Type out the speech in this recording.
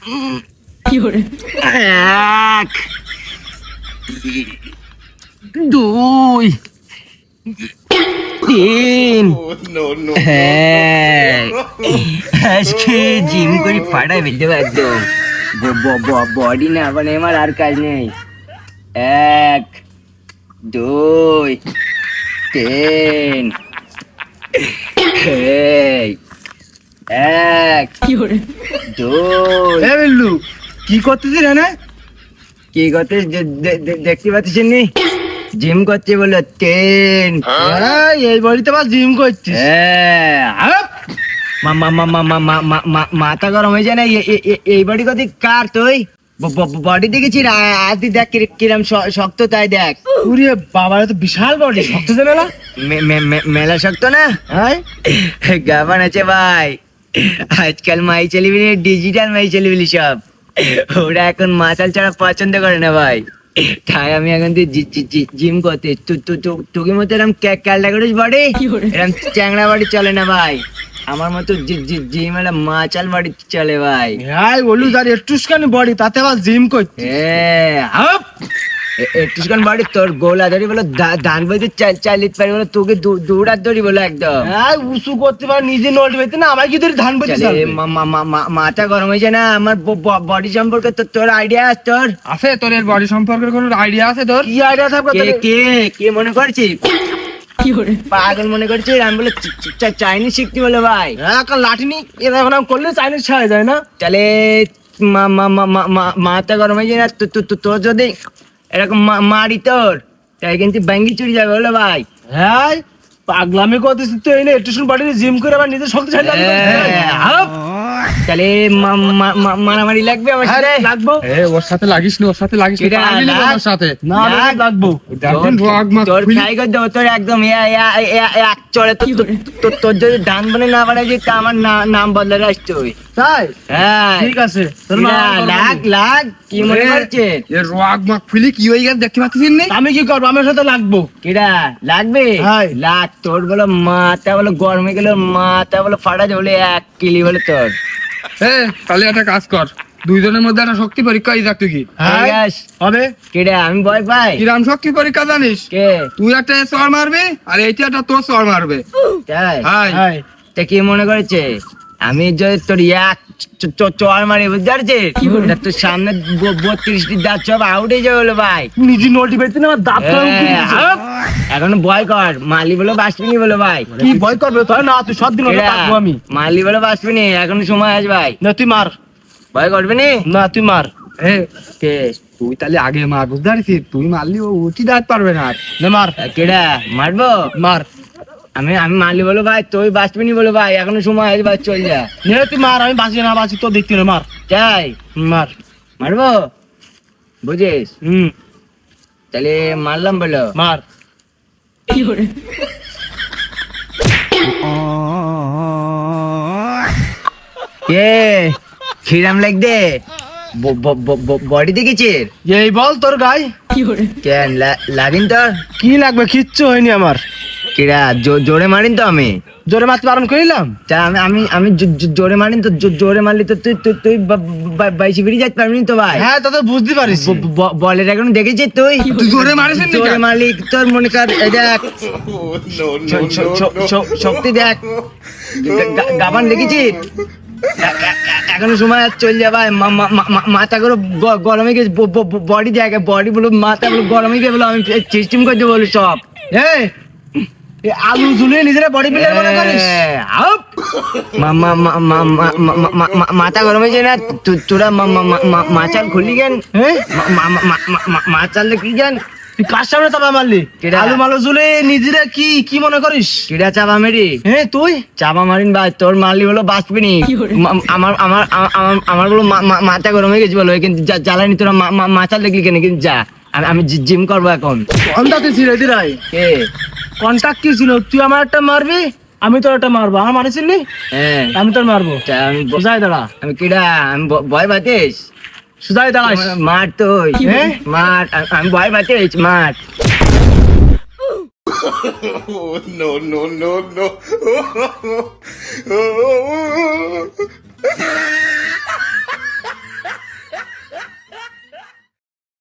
এক, দুই, তিন। হ্যাঁ, আজকে জিম করে ফাটাই ফেলতে হবে একদম। বডি না মানে আমার আর কাজ নেই। এক, দুই, তিন। এই, এক, দুই। বিল্লু কি করতেছিস না? কি করতে দেখতে পাচ্ছিস নি? জিম করছে বলো। তিন। এই বাড়িতে আবার জিম করছিস? হ্যাঁ, মাথা গরম হয়ে যায় না? এই বডি কত কার তুই? বডি দেখেছিস? আজ দেখ কিরম শক্ত, তাই দেখ। ওরে বাবা, তো বিশাল বডি, শক্ত যে মেলা। মেলা শক্ত না? হ্যাঁ, গাবান আছে ভাই। আজকাল মাই ছেলেবিলি ডিজিটাল মাই ছেলেবিলি সব, ওরা এখন মাতাল ছাড়া পছন্দ করে না ভাই। তাই আমি এখন জিম করতে। তোকে মতো এরকম ক্যালটা করিস বডি, এরকম চ্যাংড়া বাড়ি চলে না ভাই। আমার মতো জিম এলা মাচাল বাড়ি চলে ভাই। হ্যাঁ বললু, যার একটুখানি বডি তাতে আবার জিম করছিস? একটুখানি বাড়ি, তোর গোলা ধরি বলো, ধান বইতে চালিয়ে পারি বলো, তোকে দৌড়ার ধরি বলো একদম। হ্যাঁ, উঁচু করতে পারে নিজে, নোট বেঁধে না আমার কি ধরে ধান বইতে? মাথা গরম হয়ে যায় না? আমার বডি সম্পর্কে তোর আইডিয়া তোর আছে? তোর এর বডি সম্পর্কে কোনো আইডিয়া আছে তোর? কি আইডিয়া থাকবে? কে মনে করছিস? পাগল মনে করছিস? আমি বলে চাইনিজ শিখতে বলে ভাই। হ্যাঁ, লাঠি নি এরকম করলে চাইনিজ ছাড়া যায় না? তাহলে মাথা গরম হয়ে যায় না? তোর যদি এরকম মারি তোর, তাই কিন্তু ব্যাঙ্গি চুরি যাবে বলে ভাই। হ্যাঁ, পাগলামি করতেছিস তো? এই না একটু বডি জিম করে আবার নিজের শক্তিশালী তাহলে মারামারি লাগবে আমার সাথে? লাগবো। ওর সাথে লাগিস না, ওর সাথে লাগিস না, ওর সাথে না লাগবো। তোর ফ্রাই করে দেবো তোর একদম এক চড়ে। তোর যদি ধান বনে না বাড়াই যে আমার নাম বদলে আসছে ওই। তাই? হ্যাঁ ঠিক আছে। লাগ কি মনে করছে? রাগ মাগ ফুলি কি হয়ে গেছে দেখতে পাচ্ছিস না? আমি কি করবো? আমার সাথে লাগবো। কিরা লাগবে? লাগ। তোর বলো মাথা বলো গরমে গেলে, মাথা বলো ফাটা যায় বলে, এক কিলি বলে তোর। তাহলে একটা কাজ কর, দুইজনের মধ্যে একটা শক্তি পরীক্ষা দেখ। তুই কি হবে? কিরা আমি ভয় পাই? কিরাম শক্তি পরীক্ষা জানিস? কে? তুই একটা চর মারবি আর এইটা একটা তোর চর মারবে। তাই? তা কি মনে করেছে আমি যদি তোর এক চর মারি, বুঝতে পারছিস? তোর সামনে 32টি দাঁত সব আউট হয়ে যাবে বলে ভাই। নিজে নোটি পেতে না, আমার দাঁত এখন ভয় কর, মালি বলে বাঁচবিনি বলে ভাই। কি ভয় করবে? তাই না, তুই সব দিন থাকবো আমি। মালি বলে বাঁচবিনি, এখন সময় আছে ভাই। না তুই মার। ভয় করবি না তুই মার। কে? তুই তাহলে আগে মার, বুঝতে পারছিস? তুই মারলি ও উঠি দাঁত পারবে না। মার। কেডা মারবো? মার। আমি মারলি বলো ভাই, তুই বাঁচবিনি বলো ভাই, এখনো সময় আছে ভাই, চল যা। তুই মার, আমি বাঁচি না বাঁচি তো দেখতে না। মার। যাই মার। মারবো, বুঝিস? তাহলে মারলাম বলো। মার। কে খিরাম লাগবে? বডি দেখেছিস? এই বল তোর গায়ে কেন লাগিন তোর? কি লাগবে? কিচ্ছু হয়নি আমার। কিরা জোরে মারিন তো? আমি জোরে মারতে বারণ করিলাম? আমি জোরে মারিন তো? জোরে মারলি তো তুই বাইশে বেরিয়ে যেতে পারবি তো ভাই। হ্যাঁ, তা তো বুঝতে পারিস। বলের এখন দেখেছিস তুই? জোরে মারিস? জোরে মারলি তোর মনে কর, দেখ শক্তি দেখ, গাবান দেখেছিস? এখনো সময় চল যা ভাই। মাথা করে গরমে গেছে, বডি জায়গা বডি বলো, মাথা বলো গরমে গিয়ে বলো, আমি সিস্টেম করতে বলি সব। আলু ঝুলিয়ে নিজেরা বডি বিল্ডার মনে করিস? মাথা গরম হয়েছে না? তোরা মাচাল খুললি কেন? মাচাল দেখলি কেন? তুই কার সামনে চাপা মারলি? আলু মালু ঝুলে নিজেরা কি মনে করিস? কিরা চাপা মারি? তুই চাপা মারিন ভাই, তোর মারলি বলো বাঁচবিনি। আমার বলো মাথা গরম হয়ে গেছে বলো, কিন্তু জ্বালানি তোরা মাচাল দেখলি কেন? কিন্তু যা, আমি জিম করবো এখন। কন্টাক্ট ছিল দিরাই? কে কন্টাক্ট কি ছিল? তুই আমার একটা মারবি, আমি তোর একটা মারবো। আমার মারিস নি? আমি তোর মারবো। আমি সোজাই দাঁড়া। আমি কিরা? আমি ভয় পাতিস? সোজাই দাঁড়া। মার তুই, মার। আমি ভয় পাতিস? মার। no.